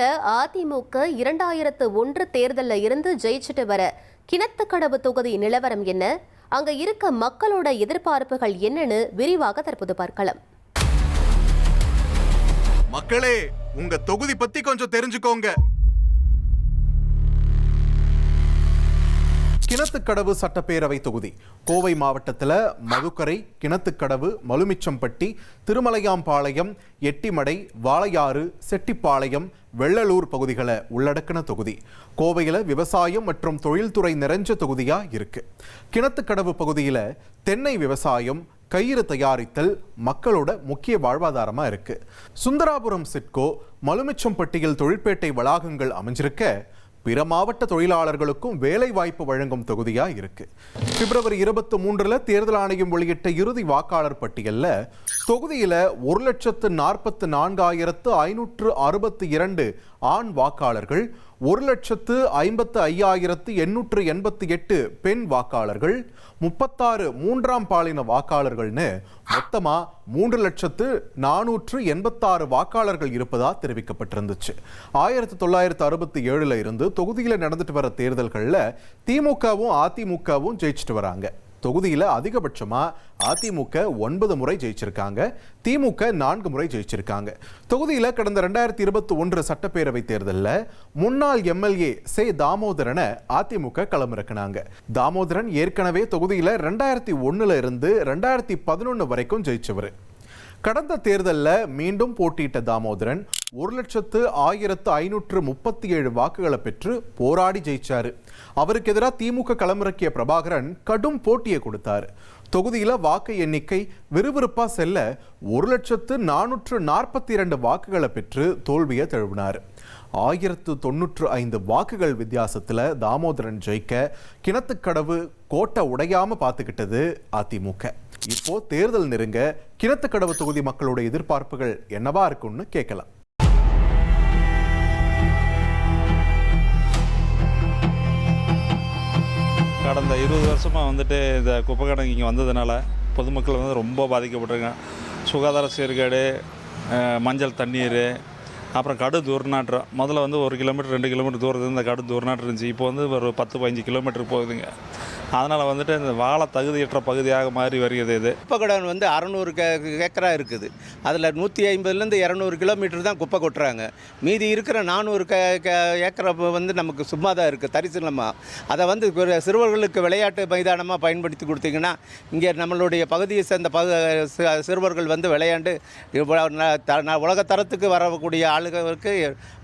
தமிழகத்துல அதிமுக 2001 தேர்தல்ல இருந்து ஜெயிச்சுட்டு வர கிணத்துக்கடவு தொகுதி நிலவரம் என்ன, அங்க இருக்க மக்களோட எதிர்பார்ப்புகள் என்னன்னு விரிவாக தற்போது பார்க்கலாம். மக்களே, உங்க தொகுதி பத்தி கொஞ்சம் தெரிஞ்சுக்கோங்க. கிணத்துக்கடவு சட்டப்பேரவை தொகுதி கோவை மாவட்டத்தில் மதுக்கரை, கிணத்துக்கடவு, மலுமிச்சம்பட்டி, திருமலையாம்பாளையம், எட்டிமடை, வாளையாறு, செட்டிப்பாளையம், வெள்ளலூர் பகுதிகளை உள்ளடக்கின தொகுதி. கோவையில் விவசாயம் மற்றும் தொழில்துறை நிறைஞ்ச தொகுதியா இருக்கு. கிணத்துக்கடவு பகுதியில் தென்னை விவசாயம், கயிறு தயாரித்தல் மக்களோட முக்கிய வாழ்வாதாரமா இருக்கு. சுந்தராபுரம் சிட்கோ, மலுமிச்சம்பட்டியில் தொழிற்பேட்டை வளாகங்கள் அமைஞ்சிருக்க பிற மாவட்ட தொழிலாளர்களுக்கும் வேலை வாய்ப்பு வழங்கும் தொகுதியா இருக்கு. பிப்ரவரி 23 தேர்தல் ஆணையம் வெளியிட்ட இறுதி வாக்காளர் பட்டியல்ல தொகுதியில 1,44,562 ஆண் வாக்காளர்கள், 1,55,888 பெண் வாக்காளர்கள், 36 மூன்றாம் பாலின வாக்காளர்கள்னு மொத்தமா 3,486 வாக்காளர்கள் இருப்பதா தெரிவிக்கப்பட்டிருந்துச்சு. 1967 இருந்து தொகுதியில நடந்துட்டு வர தேர்தல்கள்ல திமுகவும் அதிமுகவும் ஜெயிச்சுட்டு வராங்க. தொகுதியில அதிகபட்சமா அதிமுக 9 முறை ஜெயிச்சிருக்காங்க, திமுக 4 முறை ஜெயிச்சிருக்காங்க. தொகுதியில கடந்த 2021 சட்டப்பேரவை தேர்தலில் முன்னாள் எம்எல்ஏ சே தாமோதரனை அதிமுக களமிறக்கினாங்க. தாமோதரன் ஏற்கனவே தொகுதியில 2001 இருந்து 2011 வரைக்கும் ஜெயிச்சவர். கடந்த தேர்தலில் மீண்டும் போட்டியிட்ட தாமோதரன் 1,01,537 வாக்குகளை பெற்று போராடி ஜெயிச்சாரு. அவருக்கு எதிராக திமுக களமிறக்கிய பிரபாகரன் கடும் போட்டியை கொடுத்தாரு. தொகுதியில வாக்கு எண்ணிக்கை விறுவிறுப்பா செல்ல 1,442 வாக்குகளை பெற்று தோல்வியை தழுவினார். 1095 வாக்குகள் வித்தியாசத்துல தாமோதரன் ஜெயிக்க கிணத்துக்கடவு கோட்டை உடையாம பார்த்துக்கிட்டது அதிமுக. இப்போ தேர்தல் நெருங்க கிணத்துக்கடவு தொகுதி மக்களோட எதிர்பார்ப்புகள் என்னவா இருக்கும்னு கேட்கலாம். கடந்த 20 வருஷமாக வந்துட்டு இந்த குப்பை கிடங்கு இங்கே வந்ததுனால பொதுமக்கள் வந்து ரொம்ப பாதிக்கப்பட்டிருக்காங்க. சுகாதார சீர்கேடு, மஞ்சள் தண்ணீர், அப்புறம் கடு துர்நாற்றம். முதல்ல வந்து 1 கிலோமீட்டர் 2 கிலோமீட்டர் தூரத்துக்கு இந்த கடு துர்நாற்றம் இருந்துச்சு. இப்போ வந்து ஒரு 10-15 கிலோமீட்டர் போகுதுங்க. அதனால் வந்துட்டு இந்த வாழ தகுதியற்ற பகுதியாக மாறி வருகிறது. இது குப்பை கடன் வந்து 600 ஏக்கரா இருக்குது. அதில் 150லேருந்து 200 கிலோமீட்டர் தான் குப்பை கொட்டுறாங்க. மீதி இருக்கிற 400 ஏக்கரை வந்து நமக்கு சும்மா தான் இருக்குது, தரிசனமாக. அதை வந்து சிறுவர்களுக்கு விளையாட்டு மைதானமாக பயன்படுத்தி கொடுத்தீங்கன்னா இங்கே நம்மளுடைய பகுதியை சேர்ந்த சிறுவர்கள் வந்து விளையாண்டு உலக தரத்துக்கு வரக்கூடிய ஆளுகளுக்கு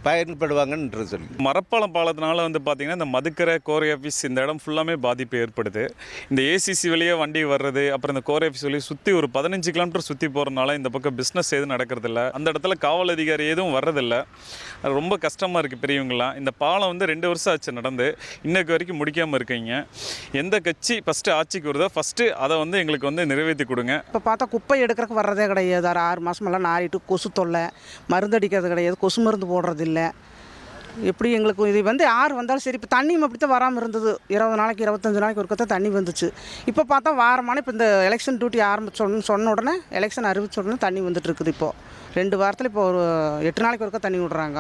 பயன்படுவாங்கன்னு சொல்லி. மரப்பாலம் பாலத்தினால வந்து பார்த்திங்கன்னா இந்த மதுக்கரை, கோரை ஆஃபீஸ் இந்த இடம் ஃபுல்லாமே பாதிப்பு ஏற்படுது. இந்த ஏசிசி வழியே வண்டி வர்றது, அப்புறம் இந்த கோரை ஆஃபீஸ் வழியே சுற்றி ஒரு 15 கிலோமீட்டர் சுற்றி போகிறதுனால இந்த பக்கம் பிஸ்னஸ் எதுவும் நடக்கிறதில்ல. அந்த இடத்துல காவல் அதிகாரி எதுவும் வர்றதில்லை. ரொம்ப கஷ்டமாக இருக்குது பெரியவங்களாம். இந்த பாலம் வந்து 2 வருஷம் ஆச்சு நடந்து, இன்னைக்கு வரைக்கும் முடிக்காமல் இருக்கீங்க. எந்த கட்சி ஃபஸ்ட்டு ஆட்சிக்கு வருதோ ஃபஸ்ட்டு அதை வந்து எங்களுக்கு வந்து நிறைவேற்றி கொடுங்க. இப்போ பார்த்தா குப்பை எடுக்கிறதுக்கு வர்றதே கிடையாது. 6 மாதமெல்லாம் நாரிட்டு கொசு தொல்லை, மருந்து அடிக்கிறது கிடையாது, கொசு மருந்து போடுறதில்லை. எப்படி எங்களுக்கு இது வந்து யார் வந்தாலும் சரி. இப்போ தண்ணியும் அப்படி தான் வராமல் இருந்தது. 20 நாளைக்கு 25 நாளைக்கு ஒருக்க தான் தண்ணி வந்துச்சு. இப்போ பார்த்தா வாரமான இப்போ இந்த எலெக்ஷன் டியூட்டி சொன்ன உடனே, எலெக்ஷன் அறிவிச்ச உடனே தண்ணி வந்துட்டு இருக்குது. இப்போது 2 வாரத்தில் இப்போ ஒரு 8 நாளைக்கு ஒருக்க தண்ணி விடுறாங்க.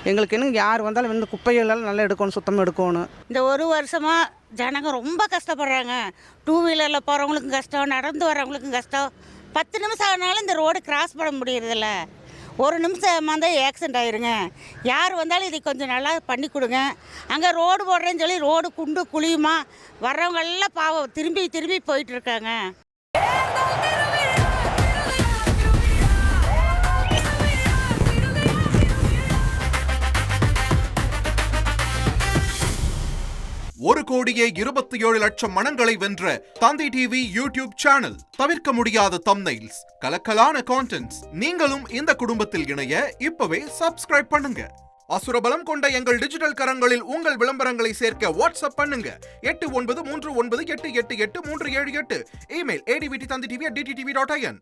எங்களுக்கு என்ன யார் வந்தாலும் இந்த குப்பைகளெல்லாம் நல்லா எடுக்கணும், சுத்தமாக எடுக்கணும். இந்த 1 வருஷமாக ஜனங்க ரொம்ப கஷ்டப்படுறாங்க. 2 வீலரில் போகிறவங்களுக்கும் கஷ்டம், நடந்து வரவங்களுக்கும் கஷ்டம். 10 நிமிஷம் ஆனாலும் இந்த ரோடு கிராஸ் பண்ண முடியறதில்ல. 1 நிமிஷம் தான் ஆக்சிடென்ட் ஆயிருங்க. யார் வந்தாலும் இதை கொஞ்சம் நல்லா பண்ணி கொடுங்க. அங்கே ரோடு போடுறேன்னு சொல்லி ரோடு குண்டு குழியுமா, வர்றவங்க எல்லாம் பாவம் திரும்பி போயிட்டு இருக்காங்க. ஒரு கோடியே 27 லட்சம் மனங்களை வென்ற தந்தி டிவி யூடியூப் சேனல். தவிர்க்க முடியாத தம்ப்நெயில்ஸ், கலக்கலான கான்டென்ட்ஸ். நீங்களும் இந்த குடும்பத்தில் இணைய இப்பவே சப்ஸ்கிரைப் பண்ணுங்க. அசுரபலம் கொண்ட எங்கள் டிஜிட்டல் கரங்களில் உங்கள் விளம்பரங்களை சேர்க்க வாட்ஸ்அப் பண்ணுங்க. 893988883778. Email advtthanditv@dttv.in.